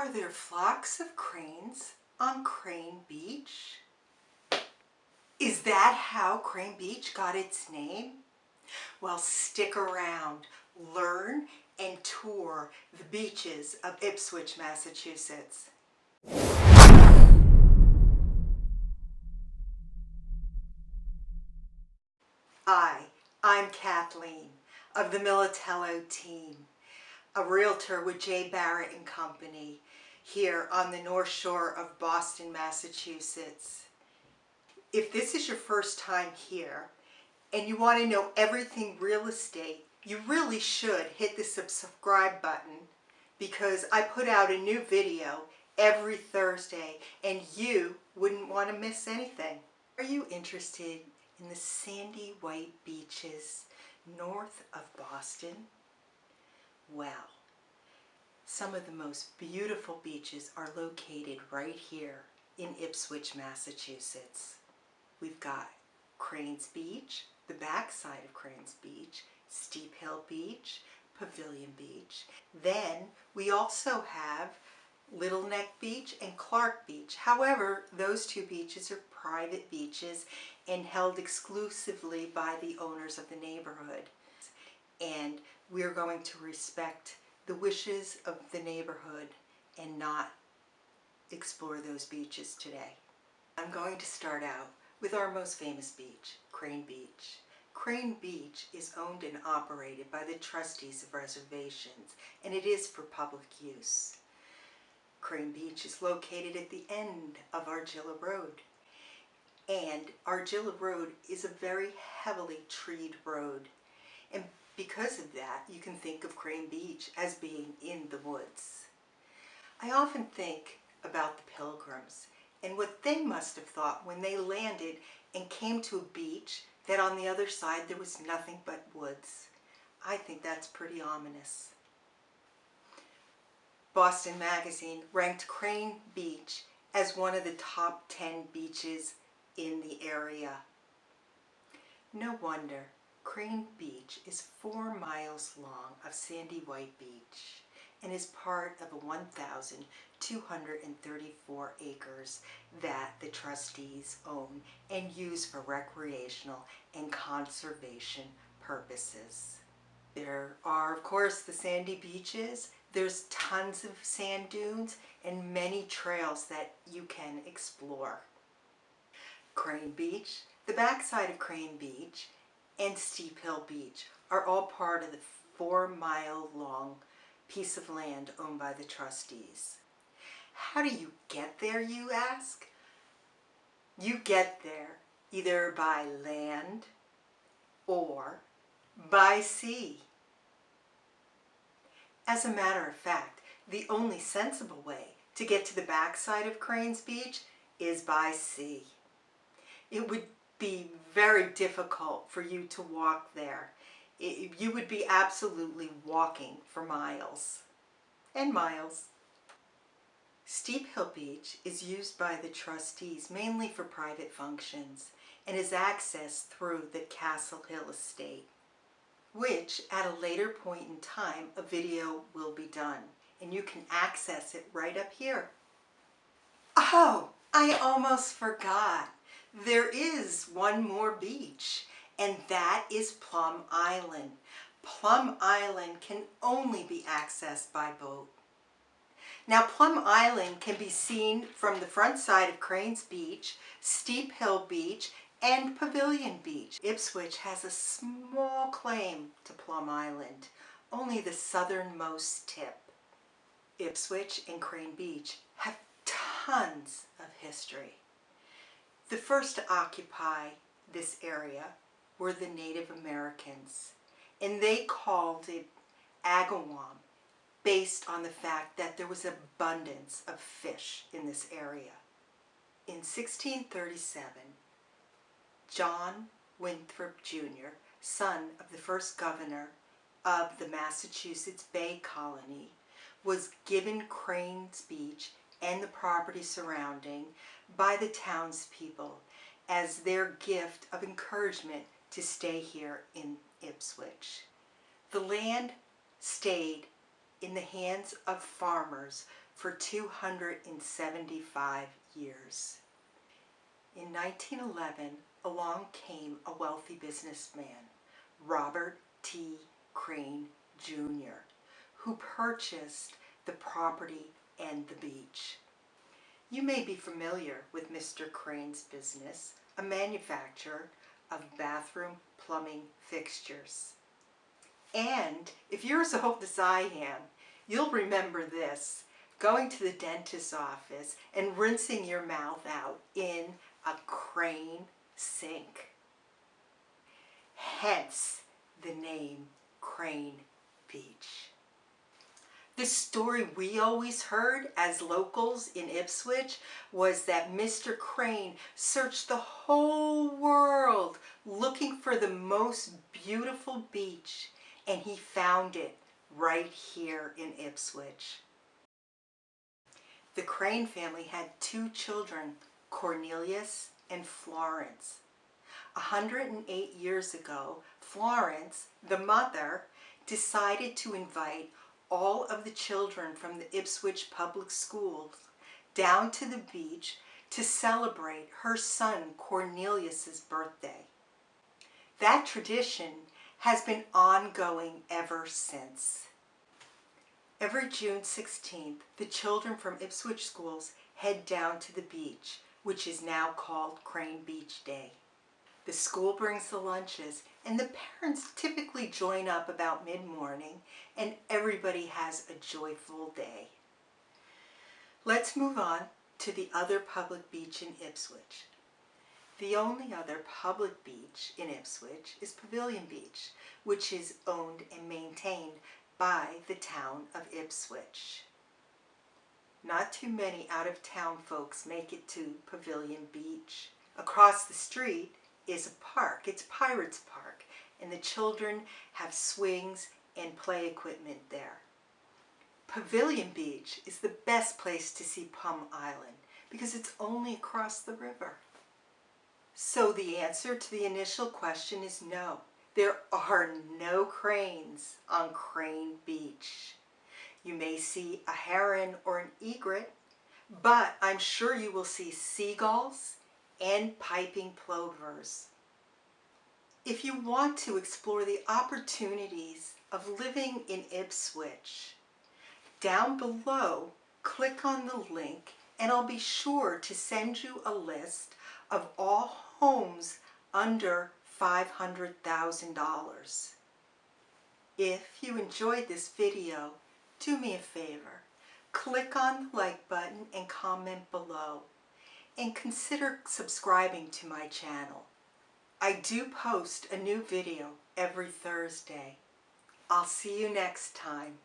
Are there flocks of cranes on Crane Beach? Is that how Crane Beach got its name? Well, stick around, learn and tour the beaches of Ipswich, Massachusetts. I'm Kathleen of the Militello Team, a realtor with J. Barrett and Company here on the North Shore of Boston, Massachusetts. If this is your first time here and you want to know everything real estate, you really should hit the subscribe button because I put out a new video every Thursday and you wouldn't want to miss anything. Are you interested in the sandy white beaches north of Boston? Well, some of the most beautiful beaches are located right here in Ipswich, Massachusetts. We've got Cranes Beach, the backside of Cranes Beach, Steep Hill Beach, Pavilion Beach. Then we also have Little Neck Beach and Clark Beach. However, those two beaches are private beaches and held exclusively by the owners of the neighborhood. And we're going to respect the wishes of the neighborhood and not explore those beaches today. I'm going to start out with our most famous beach, Crane Beach. Crane Beach is owned and operated by the trustees of reservations, and it is for public use. Crane Beach is located at the end of Argilla Road, and Argilla Road is a very heavily treed road, and because of that you can think of Crane Beach as being in the woods. I often think about the Pilgrims and what they must have thought when they landed and came to a beach that on the other side there was nothing but woods. I think that's pretty ominous. Boston Magazine ranked Crane Beach as one of the top 10 beaches in the area. No wonder. Crane Beach is 4 miles long of sandy white beach and is part of a 1,234 acres that the trustees own and use for recreational and conservation purposes. There are, of course, the sandy beaches. There's tons of sand dunes and many trails that you can explore. Crane Beach, the backside of Crane Beach, and Steep Hill Beach are all part of the 4-mile-long piece of land owned by the trustees. How do you get there, you ask? You get there either by land or by sea. As a matter of fact, the only sensible way to get to the backside of Cranes Beach is by sea. It would be very difficult for you to walk there. You would be absolutely walking for miles and miles. Steep Hill Beach is used by the trustees mainly for private functions and is accessed through the Castle Hill estate, which at a later point in time a video will be done and you can access it right up here. Oh, I almost forgot. There is one more beach, and that is Plum Island. Plum Island can only be accessed by boat. Now, Plum Island can be seen from the front side of Cranes Beach, Steep Hill Beach, and Pavilion Beach. Ipswich has a small claim to Plum Island, only the southernmost tip. Ipswich and Crane Beach have tons of history. The first to occupy this area were the Native Americans, and they called it Agawam, based on the fact that there was abundance of fish in this area. In 1637, John Winthrop Jr., son of the first governor of the Massachusetts Bay Colony, was given Cranes Beach and the property surrounding by the townspeople as their gift of encouragement to stay here in Ipswich. The land stayed in the hands of farmers for 275 years. In 1911, along came a wealthy businessman, Robert T. Crane, Jr., who purchased the property and the beach. You may be familiar with Mr. Crane's business, a manufacturer of bathroom plumbing fixtures. And if you're as old as I am, you'll remember this, going to the dentist's office and rinsing your mouth out in a Crane sink. Hence the name Crane Beach. The story we always heard as locals in Ipswich was that Mr. Crane searched the whole world looking for the most beautiful beach, and he found it right here in Ipswich. The Crane family had two children, Cornelius and Florence. 108 years ago, Florence, the mother, decided to invite all of the children from the Ipswich public schools down to the beach to celebrate her son Cornelius's birthday. That tradition has been ongoing ever since. Every June 16th, the children from Ipswich schools head down to the beach, which is now called Crane Beach Day. The school brings the lunches, and the parents typically join up about mid-morning, and everybody has a joyful day. Let's move on to the other public beach in Ipswich. The only other public beach in Ipswich is Pavilion Beach, which is owned and maintained by the town of Ipswich. Not too many out-of-town folks make it to Pavilion Beach. Across the street is a park. It's Pirates Park, and the children have swings and play equipment there. Pavilion Beach is the best place to see Plum Island because it's only across the river. So the answer to the initial question is no. There are no cranes on Crane Beach. You may see a heron or an egret, but I'm sure you will see seagulls and piping plovers. If you want to explore the opportunities of living in Ipswich, down below, click on the link and I'll be sure to send you a list of all homes under $500,000. If you enjoyed this video, do me a favor. Click on the like button and comment below. And consider subscribing to my channel. I do post a new video every Thursday. I'll see you next time.